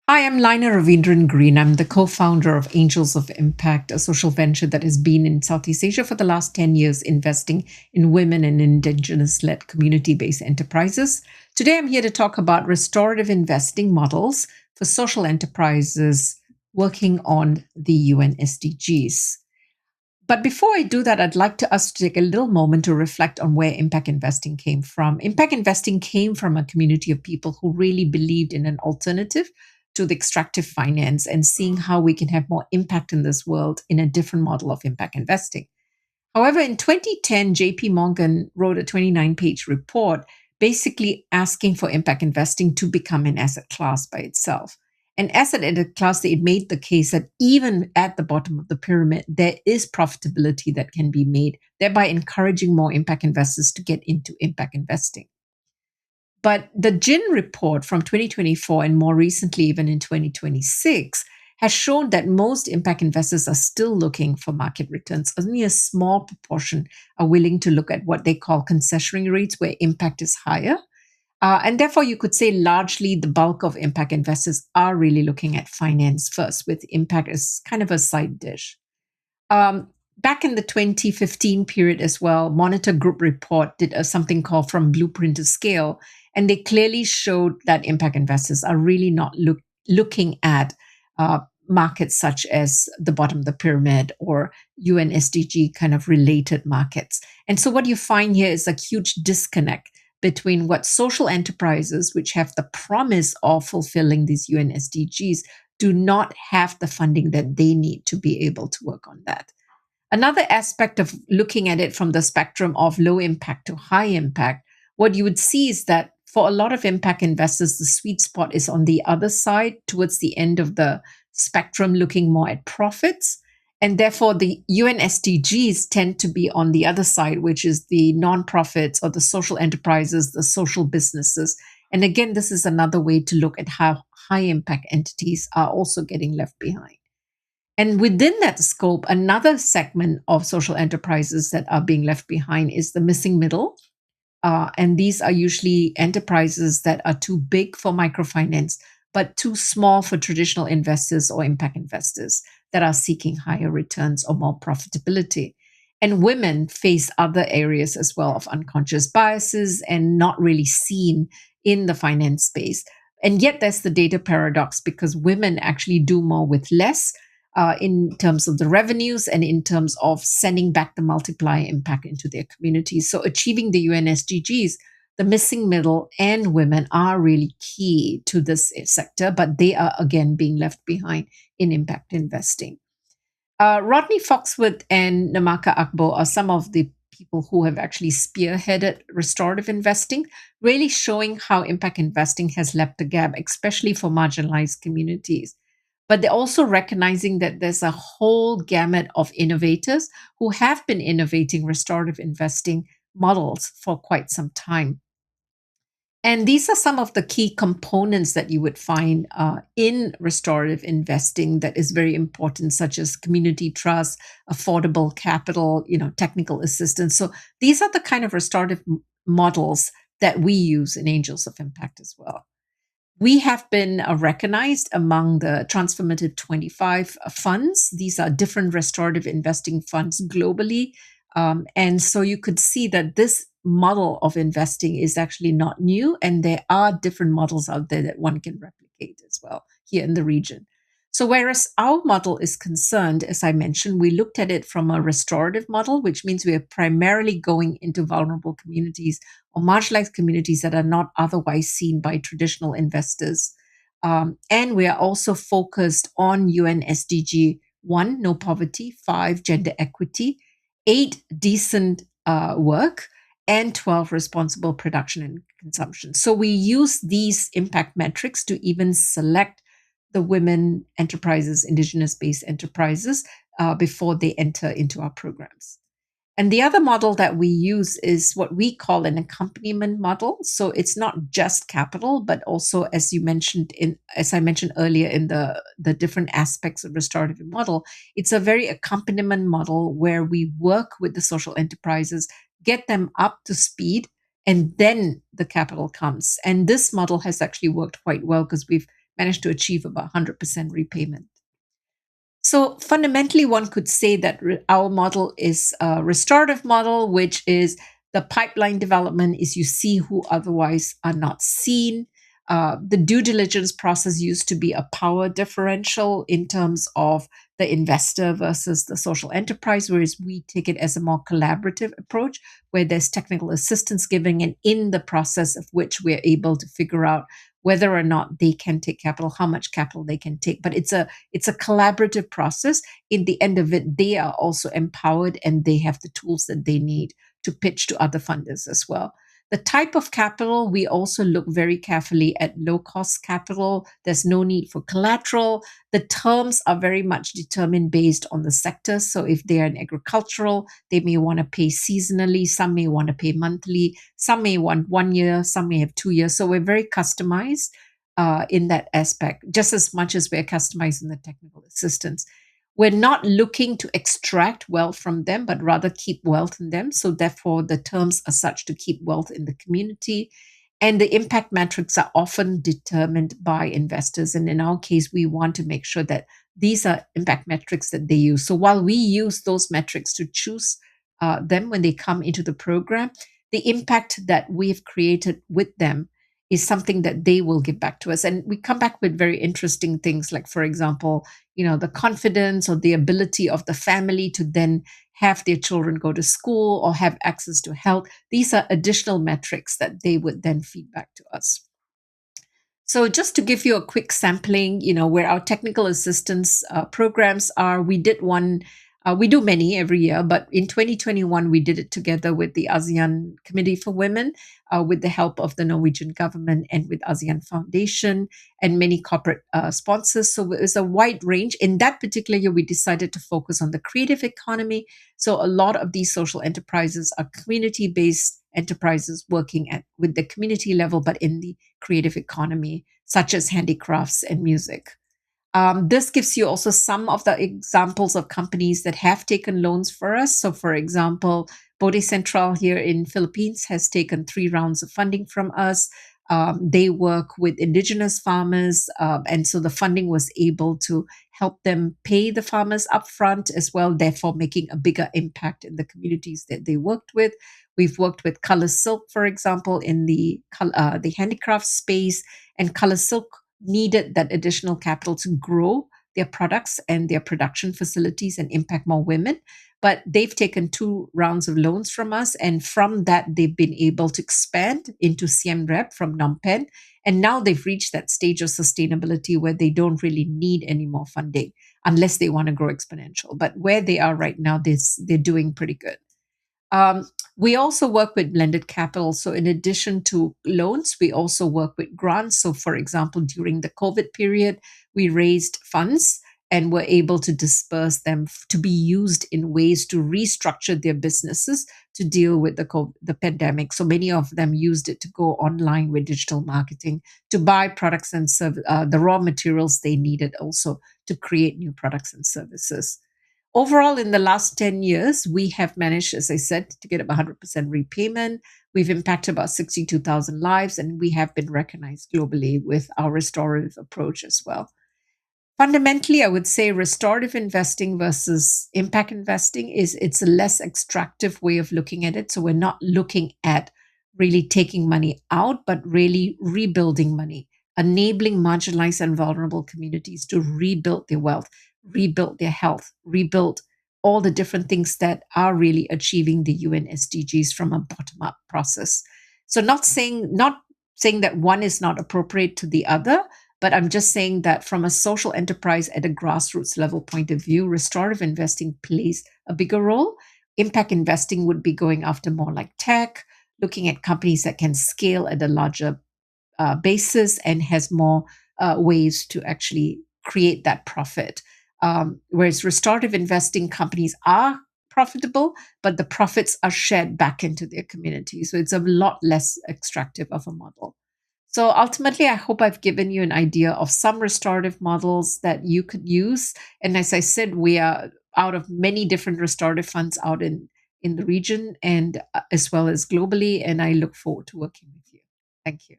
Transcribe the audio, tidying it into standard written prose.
Hi, I'm Laina Raveendran Greene. I'm the co founder of Angels of Impact, a social venture that has been in Southeast Asia for the last 10 years, investing in women and indigenous led community based enterprises. Today, I'm here to talk about restorative investing models for social enterprises working on the UN SDGs. But before I do that, I'd like us to take a little moment to reflect on where impact investing came from. Impact investing came from a community of people who really believed in an alternative to the extractive finance and seeing how we can have more impact in this world in a different model of impact investing. However, in 2010, JP Morgan wrote a 29-page report basically asking for impact investing to become an asset class by itself. An asset class, it made the case that even at the bottom of the pyramid, there is profitability that can be made, thereby encouraging more impact investors to get into impact investing. But the GIN report from 2024 and more recently, even in 2026, has shown that most impact investors are still looking for market returns. Only a small proportion are willing to look at what they call concessionary rates, where impact is higher. And therefore, you could say largely the bulk of impact investors are really looking at finance first, with impact as kind of a side dish. Back in the 2015 period as well, Monitor Group report did something called From Blueprint to Scale, and they clearly showed that impact investors are really not looking at markets such as the bottom of the pyramid or UNSDG kind of related markets. And so what you find here is a huge disconnect between what social enterprises, which have the promise of fulfilling these UNSDGs, do not have the funding that they need to be able to work on that. Another aspect of looking at it from the spectrum of low impact to high impact, what you would see is that for a lot of impact investors, the sweet spot is on the other side, towards the end of the spectrum, looking more at profits. And therefore, the UN SDGs tend to be on the other side, which is the nonprofits or the social enterprises, the social businesses. And again, this is another way to look at how high impact entities are also getting left behind. And within that scope, another segment of social enterprises that are being left behind is the missing middle. And these are usually enterprises that are too big for microfinance, but too small for traditional investors or impact investors that are seeking higher returns or more profitability. And women face other areas as well of unconscious biases and not really seen in the finance space. And yet, there's the data paradox because women actually do more with less in terms of the revenues and in terms of sending back the multiplier impact into their communities. So, achieving the UN SDGs, the missing middle and women are really key to this sector, but they are again being left behind in impact investing. Rodney Foxwood and Namaka Akbo are some of the people who have actually spearheaded restorative investing, really showing how impact investing has left the gap, especially for marginalized communities. But they're also recognizing that there's a whole gamut of innovators who have been innovating restorative investing models for quite some time. And these are some of the key components that you would find in restorative investing that is very important, such as community trust, affordable capital, technical assistance. So these are the kind of restorative models that we use in Angels of Impact as well. We have been recognized among the Transformative 25 funds. These are different restorative investing funds globally. And so you could see that this model of investing is actually not new, and there are different models out there that one can replicate as well here in the region. So, whereas our model is concerned, as I mentioned, we looked at it from a restorative model, which means we are primarily going into vulnerable communities or marginalized communities that are not otherwise seen by traditional investors. And we are also focused on UN SDG 1, no poverty, 5, gender equity, 8, decent work, and 12, responsible production and consumption. So we use these impact metrics to even select the women enterprises, indigenous based enterprises, before they enter into our programs. And the other model that we use is what we call an accompaniment model. So it's not just capital, but also, as I mentioned earlier, in the different aspects of restorative model, it's a very accompaniment model where we work with the social enterprises, get them up to speed, and then the capital comes. And this model has actually worked quite well because we've managed to achieve about 100% repayment. So fundamentally, one could say that our model is a restorative model, which is the pipeline development is you see who otherwise are not seen. The due diligence process used to be a power differential in terms of the investor versus the social enterprise, whereas we take it as a more collaborative approach where there's technical assistance giving, and in the process of which we're able to figure out whether or not they can take capital, how much capital they can take. But it's a collaborative process. In the end of it, they are also empowered and they have the tools that they need to pitch to other funders as well. The type of capital, we also look very carefully at low cost capital. There's no need for collateral. The terms are very much determined based on the sector. So if they are in agricultural, they may want to pay seasonally. Some may want to pay monthly. Some may want 1 year. Some may have 2 years. So we're very customized in that aspect, just as much as we're customized in the technical assistance. We're not looking to extract wealth from them, but rather keep wealth in them. So, therefore, the terms are such to keep wealth in the community. And the impact metrics are often determined by investors. And in our case, we want to make sure that these are impact metrics that they use. So, while we use those metrics to choose them when they come into the program, the impact that we've created with them is something that they will give back to us. And we come back with very interesting things, like, for example, the confidence or the ability of the family to then have their children go to school or have access to health. These are additional metrics that they would then feed back to us. So just to give you a quick sampling, where our technical assistance programs are, we did one. We do many every year, but in 2021, we did it together with the ASEAN Committee for Women, with the help of the Norwegian government and with ASEAN Foundation and many corporate sponsors. So it was a wide range. In that particular year, we decided to focus on the creative economy. So a lot of these social enterprises are community-based enterprises working with the community level, but in the creative economy, such as handicrafts and music. This gives you also some of the examples of companies that have taken loans for us. So, for example, Bote Central here in Philippines has taken 3 rounds of funding from us. They work with indigenous farmers, and so the funding was able to help them pay the farmers upfront as well, therefore making a bigger impact in the communities that they worked with. We've worked with Color Silk, for example, in the handicraft space, and Color Silk needed that additional capital to grow their products and their production facilities and impact more women. But they've taken 2 rounds of loans from us. And from that, they've been able to expand into Siem Reap from Phnom Penh. And now they've reached that stage of sustainability where they don't really need any more funding unless they want to grow exponential. But where they are right now, they're doing pretty good. We also work with blended capital. So, in addition to loans, we also work with grants. So, for example, during the COVID period, we raised funds and were able to disperse them to be used in ways to restructure their businesses to deal with the pandemic. So, many of them used it to go online with digital marketing, to buy products and the raw materials they needed also to create new products and services. Overall, in the last 10 years, we have managed, as I said, to get about 100% repayment. We've impacted about 62,000 lives, and we have been recognized globally with our restorative approach as well. Fundamentally, I would say restorative investing versus impact investing it's a less extractive way of looking at it. So we're not looking at really taking money out, but really rebuilding money, enabling marginalized and vulnerable communities to rebuild their wealth, rebuild their health, rebuild all the different things that are really achieving the UN SDGs from a bottom-up process. So not saying that one is not appropriate to the other, but I'm just saying that from a social enterprise at a grassroots level point of view, restorative investing plays a bigger role. Impact investing would be going after more like tech, looking at companies that can scale at a larger basis and has more ways to actually create that profit. Whereas restorative investing companies are profitable, but the profits are shared back into their community. So it's a lot less extractive of a model. So ultimately, I hope I've given you an idea of some restorative models that you could use. And as I said, we are out of many different restorative funds out in the region and as well as globally. And I look forward to working with you. Thank you.